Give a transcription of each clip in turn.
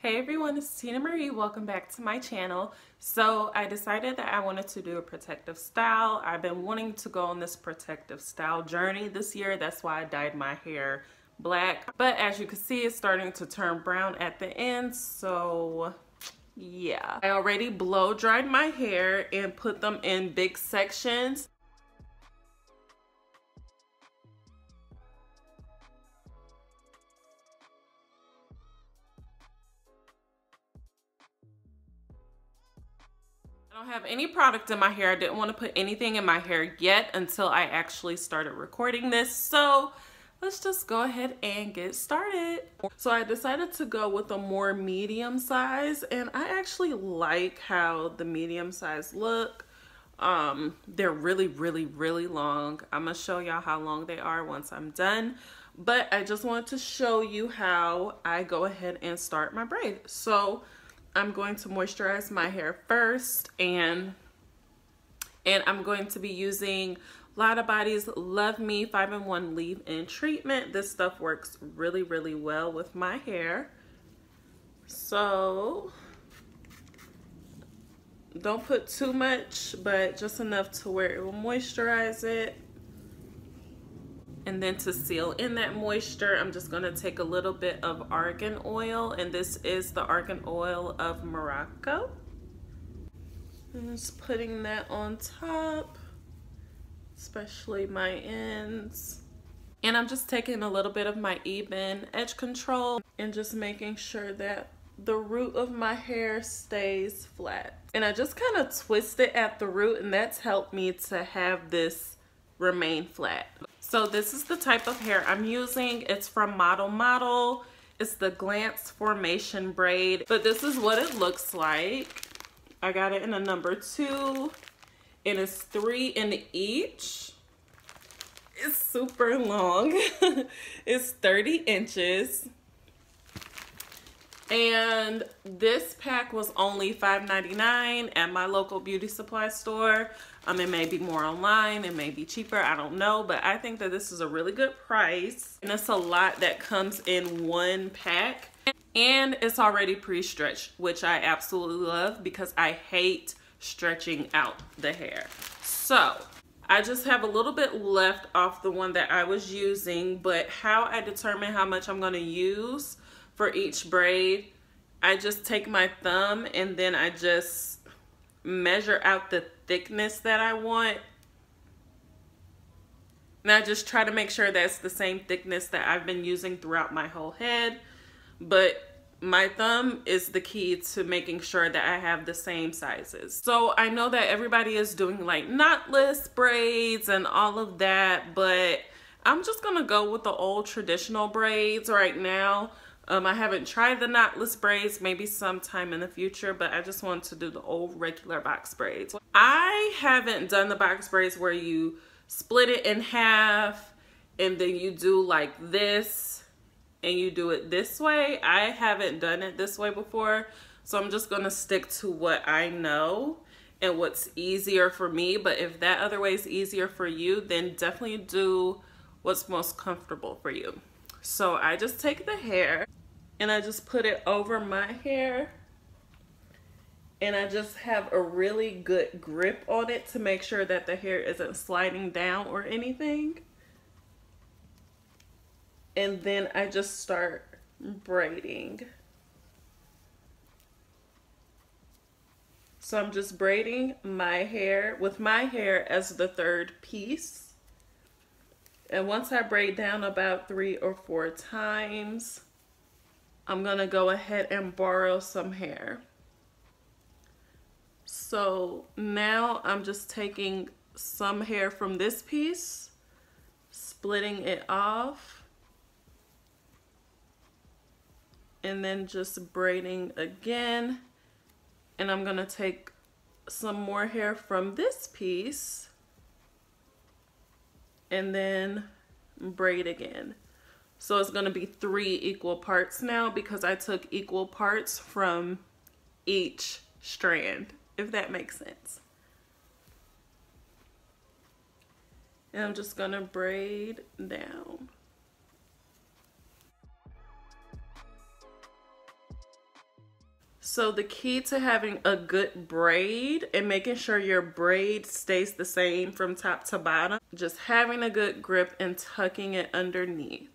Hey everyone, it's Tina Marie. Welcome back to my channel. So I decided that I wanted to do a protective style. I've been wanting to go on this protective style journey this year. That's why I dyed my hair black. But as you can see, it's starting to turn brown at the end. So yeah. I already blow dried my hair and put them in big sections. I don't have any product in my hair. I didn't want to put anything in my hair yet until I actually started recording this. So let's just go ahead and get started. So I decided to go with a more medium size, and I actually like how the medium size look. They're really long. I'm gonna show y'all how long they are once I'm done. But I just wanted to show you how I go ahead and start my braid. So I'm going to moisturize my hair first, and I'm going to be using Lotta Body's Love Me 5-in-1 Leave-In Treatment. This stuff works really well with my hair. So don't put too much, but just enough to where it will moisturize it. And then to seal in that moisture, I'm just gonna take a little bit of argan oil, and this is the argan oil of Morocco. I'm just putting that on top, especially my ends. And I'm just taking a little bit of my even edge control and just making sure that the root of my hair stays flat. And I just kind of twist it at the root, and that's helped me to have this remain flat. So this is the type of hair I'm using. It's from Model. It's the Glance Formation braid, but this is what it looks like. I got it in a number 2, and it's 3 in each. It's super long. It's 30 inches. And this pack was only $5.99 at my local beauty supply store. It may be more online, it may be cheaper, I don't know, but I think that this is a really good price. And it's a lot that comes in one pack. And it's already pre-stretched, which I absolutely love because I hate stretching out the hair. So I just have a little bit left off the one that I was using, but how I determine how much I'm gonna use for each braid, I just take my thumb and then I just measure out the thickness that I want. And I just try to make sure that's the same thickness that I've been using throughout my whole head. But my thumb is the key to making sure that I have the same sizes. So I know that everybody is doing like knotless braids and all of that, but I'm just gonna go with the old traditional braids right now. I haven't tried the knotless braids, maybe sometime in the future, but I just want to do the old regular box braids. I haven't done the box braids where you split it in half and then you do like this and you do it this way. I haven't done it this way before, so I'm just gonna stick to what I know and what's easier for me. But if that other way is easier for you, then definitely do what's most comfortable for you. So I just take the hair and I just put it over my hair, and I just have a really good grip on it to make sure that the hair isn't sliding down or anything. And then I just start braiding. So I'm just braiding my hair with my hair as the third piece. And once I braid down about 3 or 4 times, I'm gonna go ahead and borrow some hair. So now I'm just taking some hair from this piece, splitting it off, and then just braiding again. And I'm gonna take some more hair from this piece and then braid again. So it's gonna be 3 equal parts now because I took equal parts from each strand, if that makes sense. And I'm just gonna braid down. So the key to having a good braid and making sure your braid stays the same from top to bottom, just having a good grip and tucking it underneath.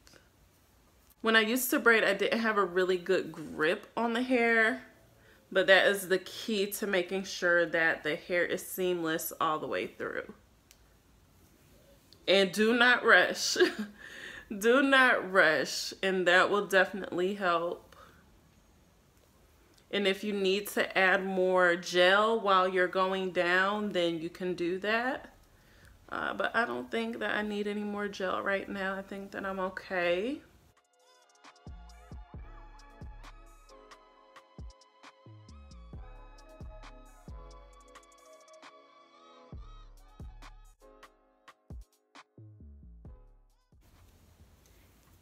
When I used to braid, I didn't have a really good grip on the hair, but that is the key to making sure that the hair is seamless all the way through. And do not rush. Do not rush, and that will definitely help. And if you need to add more gel while you're going down, then you can do that. But I don't think that I need any more gel right now. I think that I'm okay.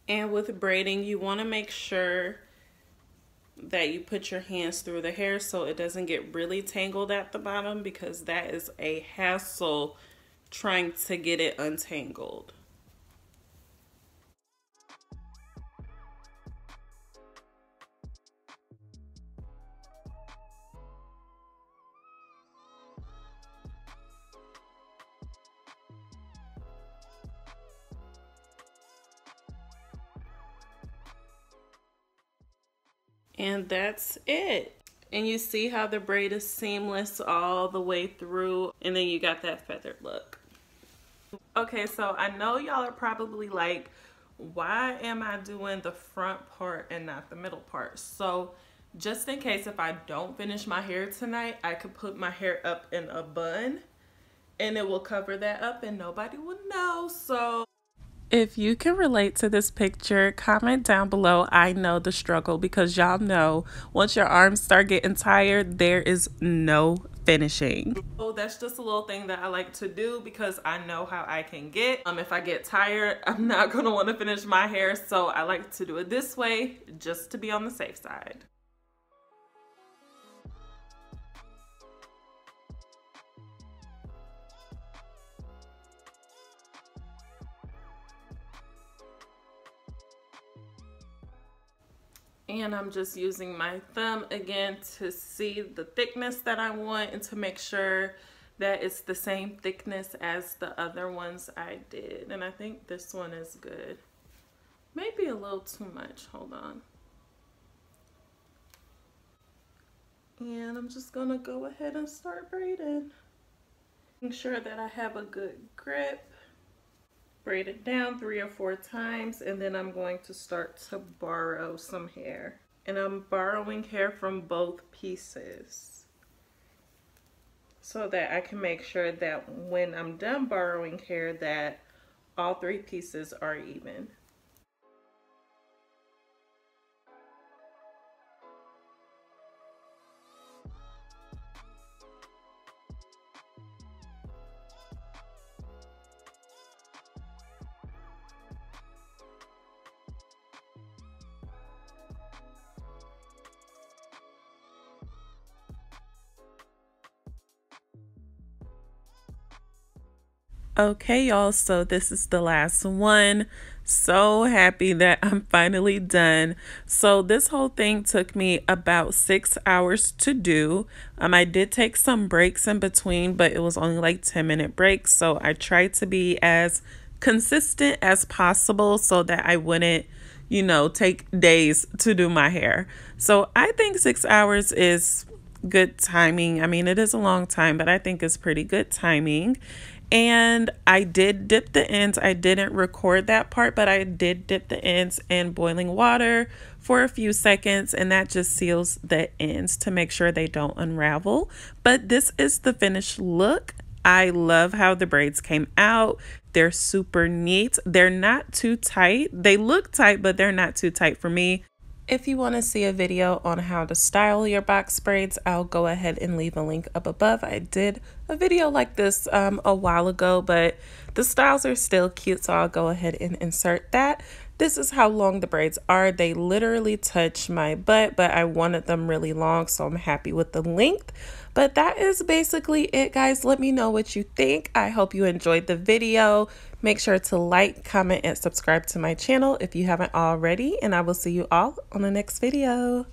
And with braiding, you want to make sure that you put your hands through the hair so it doesn't get really tangled at the bottom, because that is a hassle trying to get it untangled. And that's it. And you see how the braid is seamless all the way through, and then you got that feathered look. Okay, so I know y'all are probably like, why am I doing the front part and not the middle part? So just in case if I don't finish my hair tonight, I could put my hair up in a bun and it will cover that up and nobody will know. So if you can relate to this picture, comment down below. I know the struggle, because y'all know once your arms start getting tired, there is no finishing. So that's just a little thing that I like to do, because I know how I can get. If I get tired, I'm not gonna want to finish my hair, so I like to do it this way just to be on the safe side. And I'm just using my thumb again to see the thickness that I want and to make sure that it's the same thickness as the other ones I did. And I think this one is good. Maybe a little too much. Hold on. And I'm just gonna go ahead and start braiding. Make sure that I have a good grip. Braid it down 3 or 4 times, and then I'm going to start to borrow some hair. And I'm borrowing hair from both pieces so that I can make sure that when I'm done borrowing hair that all 3 pieces are even. Okay, y'all, so this is the last one. So happy that I'm finally done. So this whole thing took me about 6 hours to do. I did take some breaks in between, but it was only like 10-minute breaks. So I tried to be as consistent as possible so that I wouldn't, you know, take days to do my hair. So I think 6 hours is good timing. I mean, it is a long time, but I think it's pretty good timing. And I did dip the ends. I didn't record that part, but I did dip the ends in boiling water for a few seconds, and that just seals the ends to make sure they don't unravel. But this is the finished look. I love how the braids came out. They're super neat. They're not too tight. They look tight, but they're not too tight for me. If you want to see a video on how to style your box braids, I'll go ahead and leave a link up above. I did a video like this a while ago, but the styles are still cute, so I'll go ahead and insert that. This is how long the braids are. They literally touch my butt, but I wanted them really long, so I'm happy with the length. But that is basically it, guys. Let me know what you think. I hope you enjoyed the video. Make sure to like, comment, and subscribe to my channel if you haven't already, and I will see you all on the next video.